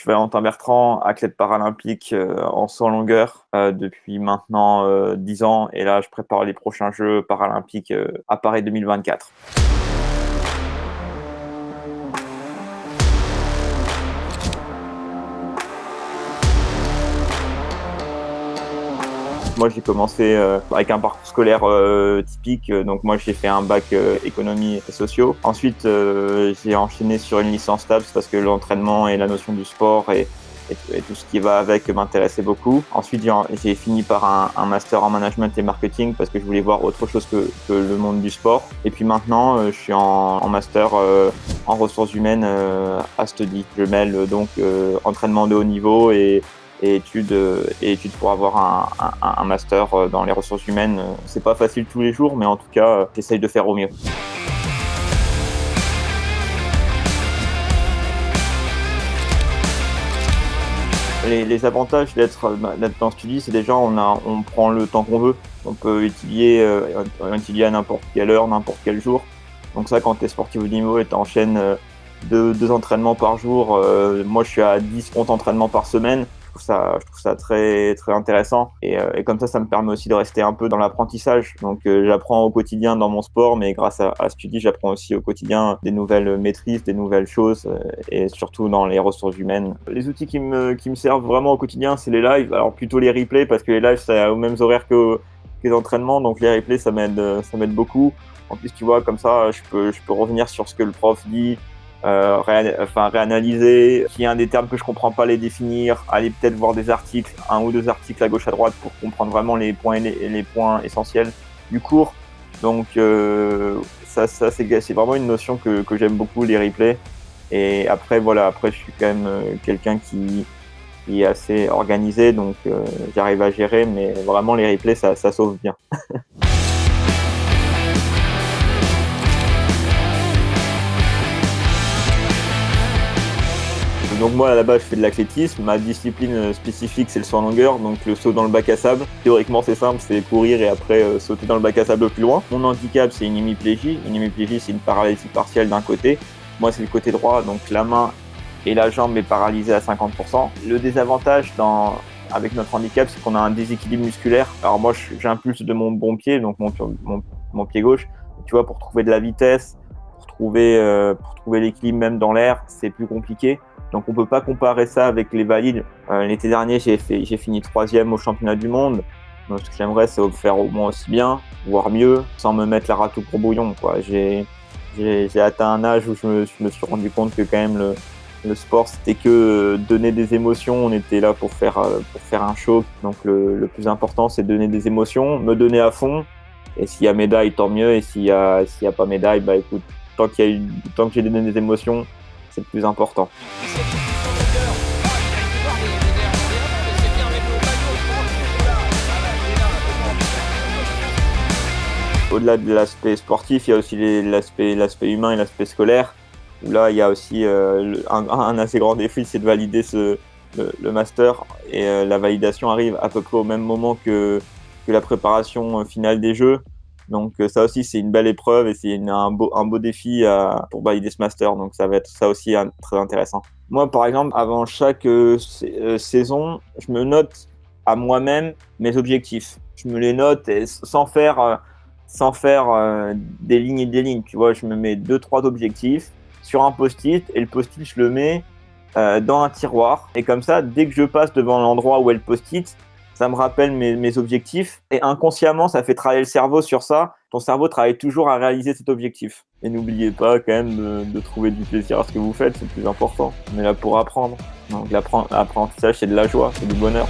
suis Valentin Bertrand, athlète paralympique en saut en longueur depuis maintenant 10 ans. Et là, je prépare les prochains Jeux paralympiques à Paris 2024. Moi, j'ai commencé avec un parcours scolaire typique. Donc, moi, j'ai fait un bac économie et sociaux. Ensuite, j'ai enchaîné sur une licence TAPS parce que l'entraînement et la notion du sport et tout ce qui va avec m'intéressait beaucoup. Ensuite, j'ai fini par un master en management et marketing parce que je voulais voir autre chose que le monde du sport. Et puis maintenant, je suis en master en ressources humaines à Study. Je mêle donc entraînement de haut niveau et études pour avoir un master dans les ressources humaines. C'est pas facile tous les jours, mais en tout cas, j'essaye de faire au mieux. Les avantages d'être dans Study, c'est déjà on prend le temps qu'on veut. On peut étudier à n'importe quelle heure, n'importe quel jour. Donc ça, quand tu es sportif au niveau et tu enchaînes deux entraînements par jour, moi je suis à 10 comptes entraînements par semaine. Je trouve ça très, très intéressant. Et comme ça me permet aussi de rester un peu dans l'apprentissage. Donc, j'apprends au quotidien dans mon sport, mais grâce à Study, j'apprends aussi au quotidien des nouvelles maîtrises, des nouvelles choses, et surtout dans les ressources humaines. Les outils qui me servent vraiment au quotidien, c'est les lives. Alors, plutôt les replays, parce que les lives, c'est aux mêmes horaires que les entraînements. Donc, les replays, ça m'aide beaucoup. En plus, tu vois, comme ça, je peux revenir sur ce que le prof dit, réanalyser. S'il y a des termes que je comprends pas, les définir, aller peut-être voir des articles, 1 ou 2 articles à gauche à droite pour comprendre vraiment les points essentiels du cours. Donc ça c'est vraiment une notion que j'aime beaucoup, les replays. Et après je suis quand même quelqu'un qui est assez organisé, donc j'arrive à gérer, mais vraiment les replays ça sauve bien. Donc moi, à la base, je fais de l'athlétisme. Ma discipline spécifique, c'est le saut en longueur, donc le saut dans le bac à sable. Théoriquement, c'est simple, c'est courir et après sauter dans le bac à sable le plus loin. Mon handicap, c'est une hémiplégie. Une hémiplégie, c'est une paralysie partielle d'un côté. Moi, c'est le côté droit, donc la main et la jambe est paralysée à 50%. Le désavantage avec notre handicap, c'est qu'on a un déséquilibre musculaire. Alors moi, j'impulse de mon bon pied, donc mon pied gauche. Tu vois, pour trouver de la vitesse, pour trouver l'équilibre même dans l'air, c'est plus compliqué. Donc on peut pas comparer ça avec les valides. L'été dernier, j'ai fini 3e au championnat du monde. Donc ce que j'aimerais, c'est faire au moins aussi bien, voire mieux, sans me mettre la rate au courbouillon, quoi. J'ai atteint un âge où je me suis rendu compte que quand même le sport, c'était que donner des émotions. On était là pour faire un show. Donc le plus important, c'est donner des émotions, me donner à fond. Et s'il y a médaille, tant mieux. Et s'il y a pas médaille, bah écoute, tant que j'ai donné des émotions, c'est le plus important. Au-delà de l'aspect sportif, il y a aussi l'aspect humain et l'aspect scolaire. Où là, il y a aussi un assez grand défi, c'est de valider le master. Et la validation arrive à peu près au même moment que la préparation finale des Jeux. Donc ça aussi, c'est une belle épreuve et c'est un beau défi pour valider ce master. Donc ça va être ça aussi très intéressant. Moi, par exemple, avant chaque saison, je me note à moi-même mes objectifs. Je me les note sans faire des lignes et des lignes. Tu vois, je me mets 2-3 objectifs sur un post-it et le post-it, je le mets dans un tiroir. Et comme ça, dès que je passe devant l'endroit où est le post-it, ça me rappelle mes objectifs et inconsciemment, ça fait travailler le cerveau sur ça. Ton cerveau travaille toujours à réaliser cet objectif. Et n'oubliez pas quand même de trouver du plaisir à ce que vous faites, c'est le plus important. On est là pour apprendre. Donc l'apprentissage, c'est de la joie, c'est du bonheur.